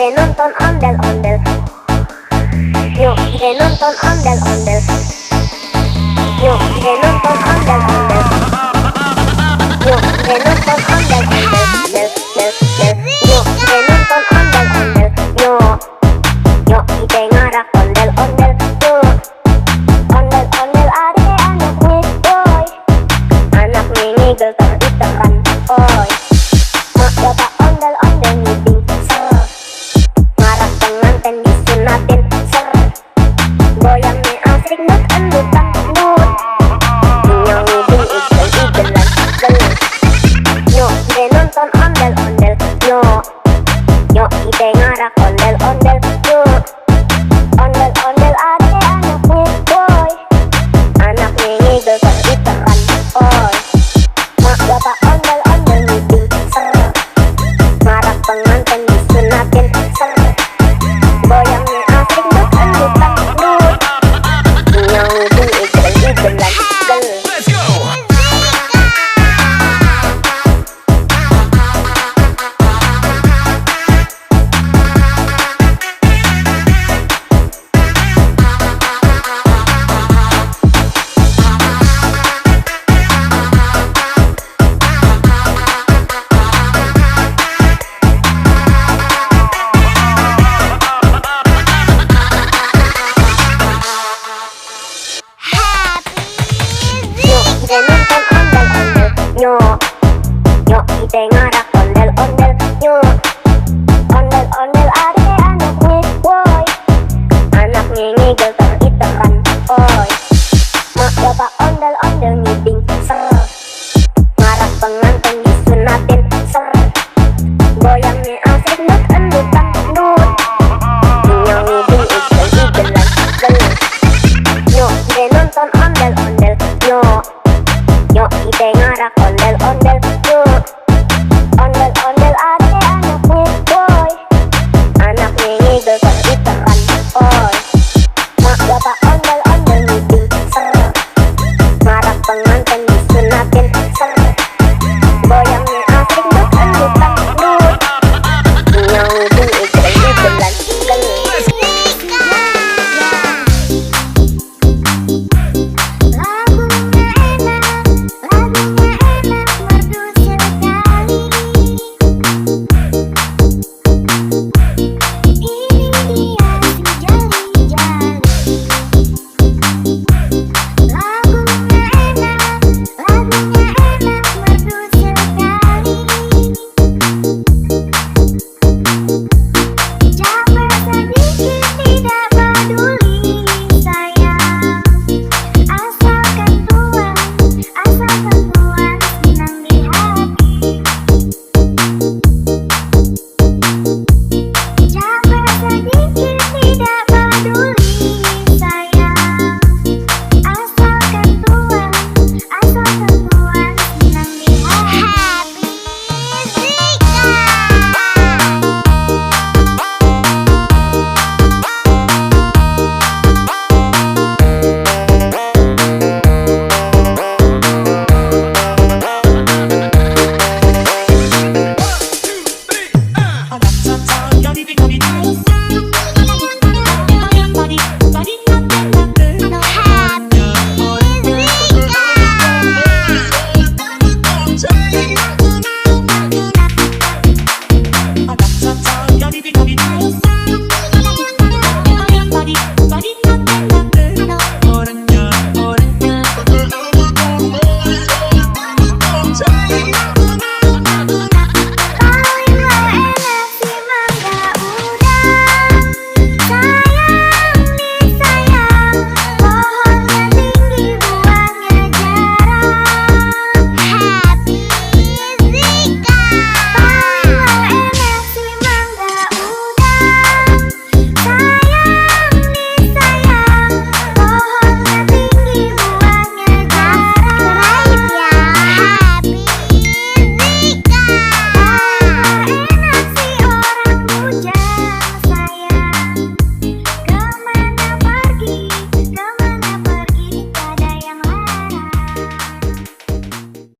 ide nonton ondel-ondel. Yuk ide nonton ondel-ondel. Yuk ide nonton ondel-ondel. Yuk ide nonton ondel-ondel. Yuk ide nonton ondel-ondel. Yuk ide ngarak ondel-ondel. Yuk ondel-ondel ade anaknya, boy. Anaknya ngigel ter-iteran, boy. Mak bapak ondel-ondel ngiding, ser. Ngarak pengantin disunatin, ser. Goyangnya asik nut endutan nut. Nyong ngiding igel-igelan, gel. Yo ide nonton ondel-ondel. Yo ide ngarak ondel-ondel. Yo ondel-ondel ade anaknya, boy. Anaknya ngigel ter-iteran, boy. Mak bapak ondel-ondel ngiding, ser. Ngarak pengantin disunatin, ser. Goyangnya asik nut endutan nut. Nyong ngiding igel-igelan, gel. Let's go. Ide nonton ondel-ondel. Yo ide ngarak ondel-ondel. Ondel-ondel ade anaknya, boy. Anaknya ngigel ter-iteran, boy. Mak bapak ondel-ondel ngiding, ser. Ngarak pengantin disunatin, ser. Goyangnya asik nut endutan nut. Nyong ngiding igel-igelan, gel. Yo ide nonton ondel-ondel. Yo ide ngarak ondel-ondel.